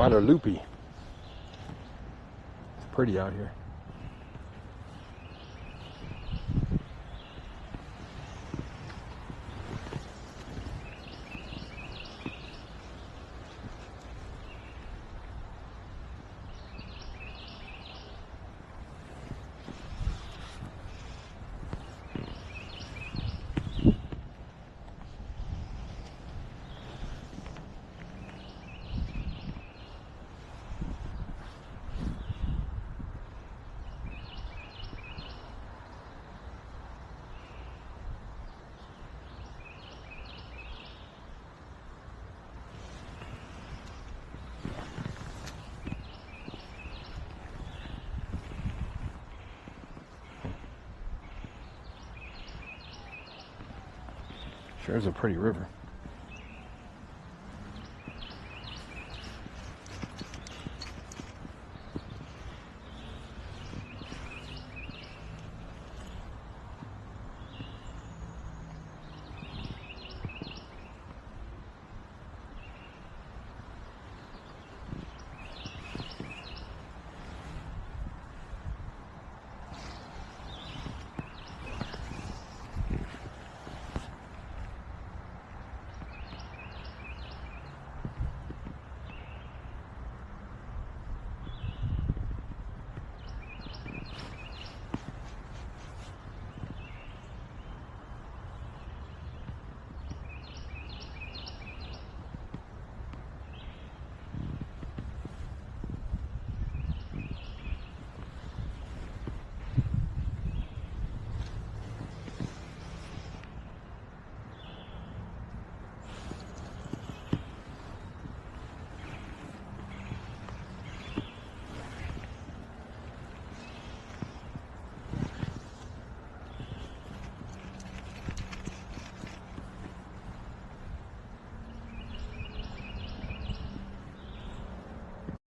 Guadalupe. It's pretty out here. Sure is a pretty river.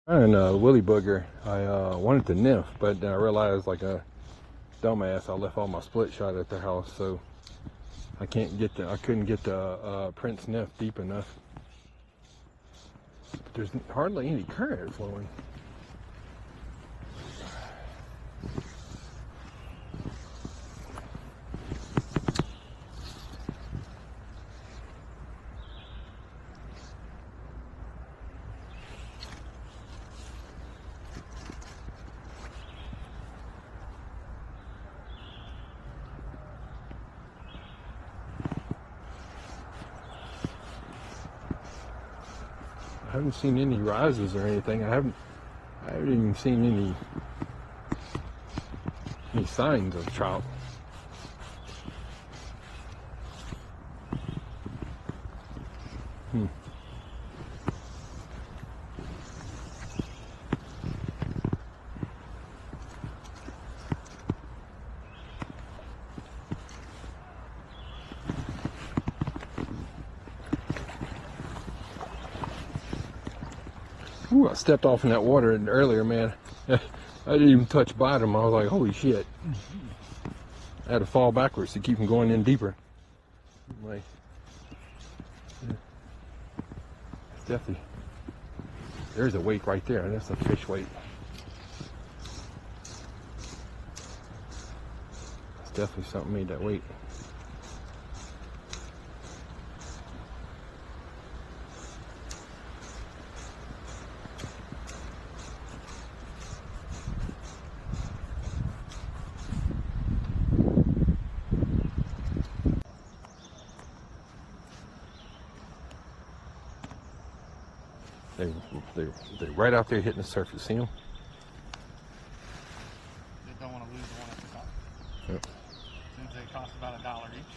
And Willy Booger, I wanted to nymph, but then I realized, like a dumbass, I left all my split shot at the house, so I couldn't get the Prince nymph deep enough. But there's hardly any current flowing. I haven't seen any rises or anything. I haven't even seen any signs of trout. Ooh, I stepped off in that water earlier, man. I didn't even touch bottom. I was like, holy shit. I had to fall backwards to keep from going in deeper. Like, it's definitely, there's a weight right there. That's a fish weight. It's definitely something made that weight. They're right out there hitting the surface. See them? They don't want to lose the one at the top. Yep. Since they cost about $1 each.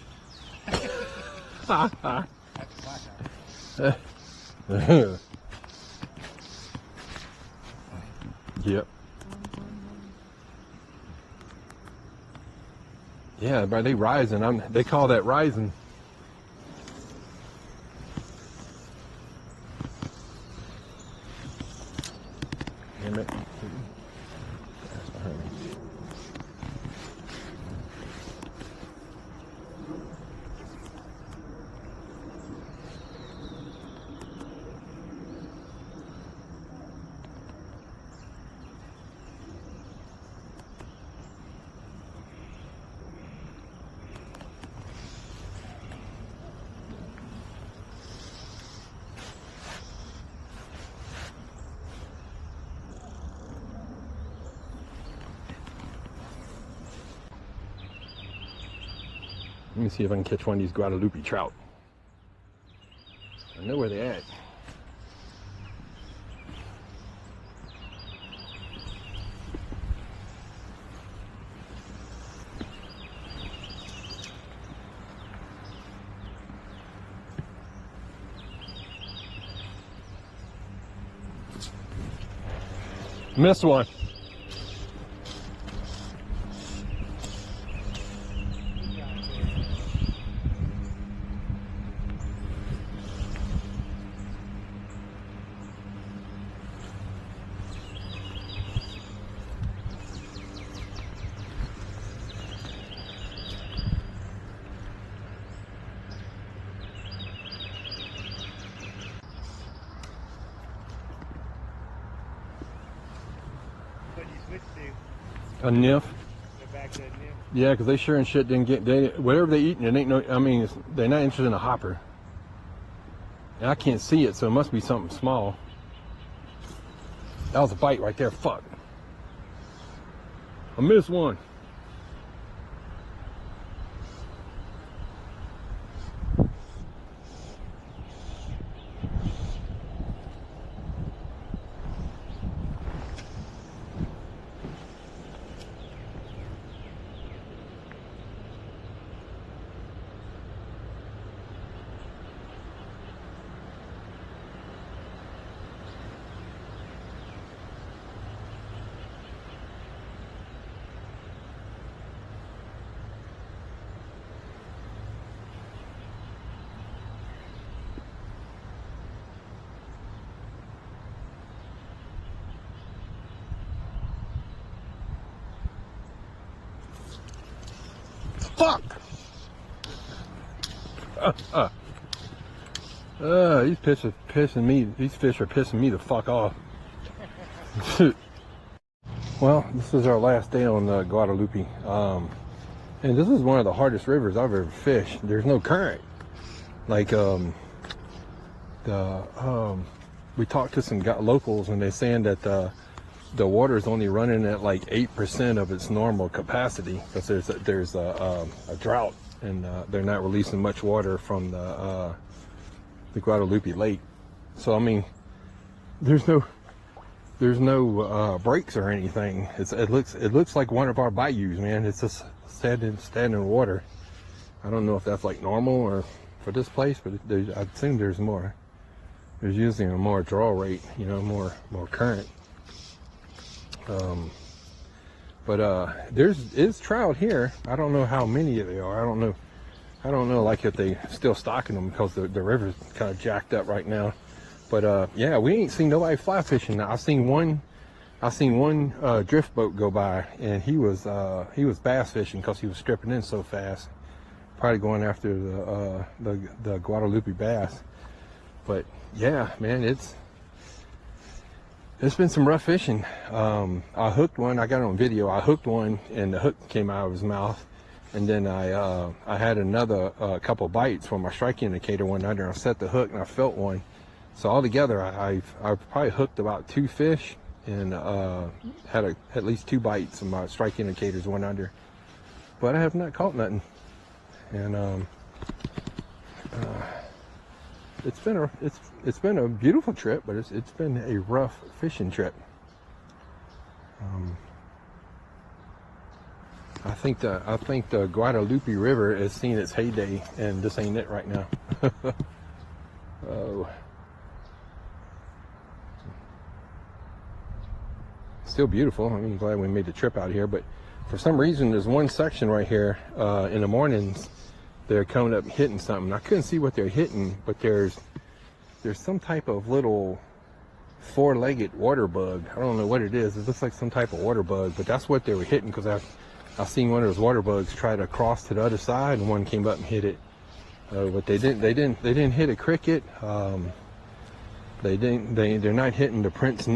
That's a blackout. Yep. Yeah, but they rising. They call that rising. Damn it. That's behind me. Let me see if I can catch one of these Guadalupe trout. I know where they're at. Missed one. But you switched to A nymph. go back to the nymph. Yeah, because they sure and shit didn't get, whatever they eating, it ain't no, I mean, they're not interested in a hopper. And I can't see it, so it must be something small. That was a bite right there, fuck. I missed one. Fuck! These fish are pissing me. These fish are pissing me the fuck off. Well, this is our last day on Guadalupe, and this is one of the hardest rivers I've ever fished. There's no current. Like we talked to some locals, and they're saying that the water is only running at like 8% of its normal capacity because there's a drought, and they're not releasing much water from the Guadalupe Lake. So I mean, there's no breaks or anything. It looks like one of our bayous, man. It's just standing water. I don't know if that's like normal or for this place, but I assume there's more. There's usually a more draw rate, you know, more current. But is trout here. I don't know how many there are. I don't know like if they still stocking them because the river's kind of jacked up right now. But yeah, we ain't seen nobody fly fishing. I seen one drift boat go by, and he was bass fishing because he was stripping in so fast, probably going after the Guadalupe bass. But yeah, man, it's been some rough fishing. I hooked one. I got it on video. I hooked one, and the hook came out of his mouth. And then I had another couple bites when my strike indicator went under. I set the hook and I felt one. So altogether, I've probably hooked about 2 fish and had at least 2 bites, and my strike indicators went under. But I have not caught nothing. And it's been a beautiful trip, but it's been a rough fishing trip. I think the Guadalupe River has seen its heyday, and this ain't it right now. Oh, still beautiful. I mean, glad we made the trip out here, but for some reason, there's one section right here in the mornings. They're coming up hitting something. I couldn't see what they're hitting, but there's some type of little 4-legged water bug. I don't know what it is. It looks like some type of water bug, but that's what they were hitting, because I seen one of those water bugs try to cross to the other side, and one came up and hit it. But they didn't hit a cricket. They're not hitting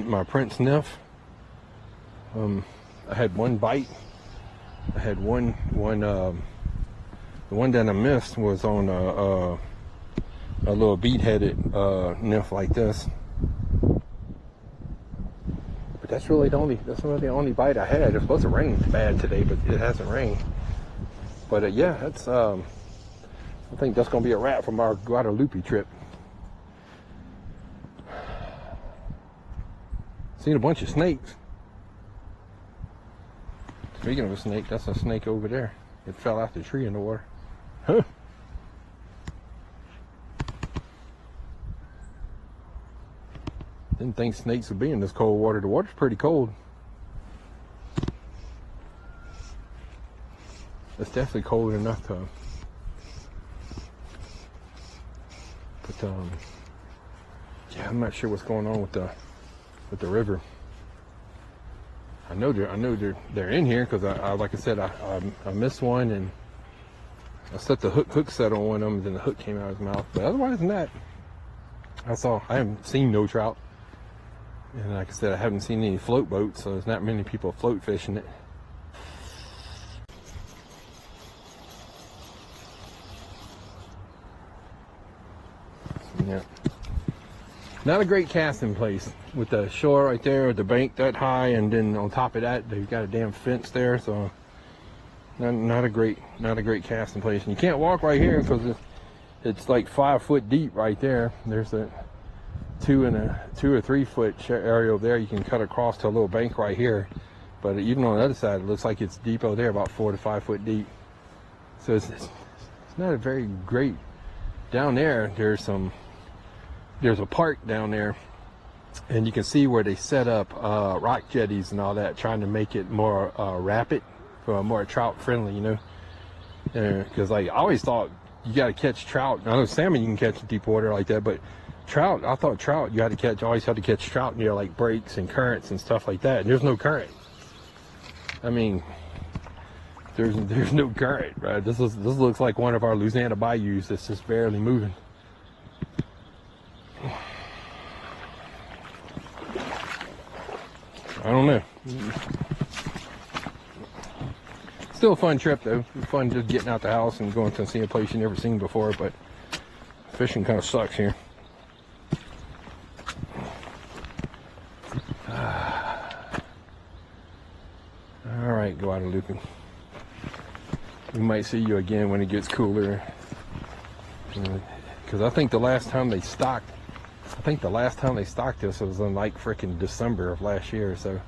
my Prince nymph. I had one bite. I had one. The one that I missed was on a little bead-headed nymph like this. But that's really the only bite I had. It's supposed to rain bad today, but it hasn't rained. But yeah, I think that's gonna be a wrap from our Guadalupe trip. Seen a bunch of snakes. Speaking of a snake, that's a snake over there. It fell out the tree in the water. Huh. Didn't think snakes would be in this cold water. The water's pretty cold. It's definitely cold enough to. But yeah, I'm not sure what's going on with the river. I know they're in here because I like I said I missed one and I set the hook set on one of them and then the hook came out of his mouth. But otherwise than that, I haven't seen no trout. And like I said, I haven't seen any float boats, so there's not many people float fishing it. Yeah. Not a great casting place with the shore right there, the bank that high, and then on top of that, they've got a damn fence there, so not a great casting place. And you can't walk right here because it's like 5 foot deep right there. There's a 2 or 3 foot area over there. You can cut across to a little bank right here, but even on the other side, it looks like it's deep over there, about 4 to 5 foot deep. So it's not a very great. Down there, there's a park down there, and you can see where they set up rock jetties and all that, trying to make it more rapid, for more trout friendly, you know. Because like I always thought you got to catch trout. I know salmon you can catch in deep water like that, but trout, I thought trout you always had to catch trout near like breaks and currents and stuff like that. And there's no current. I mean, there's no current, right? This looks like one of our Louisiana bayous that's just barely moving. I don't know. Still a fun trip though. Fun just getting out the house and going to see a place you never seen before, but fishing kind of sucks here. All right, Guadalupe. We might see you again when it gets cooler. Because I think the last time they stocked this was in like freaking December of last year, so.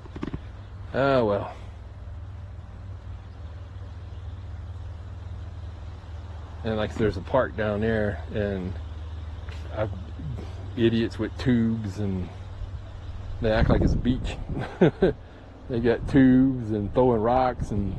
Oh well. And like there's a park down there, and idiots with tubes, and they act like it's a beach. They got tubes and throwing rocks and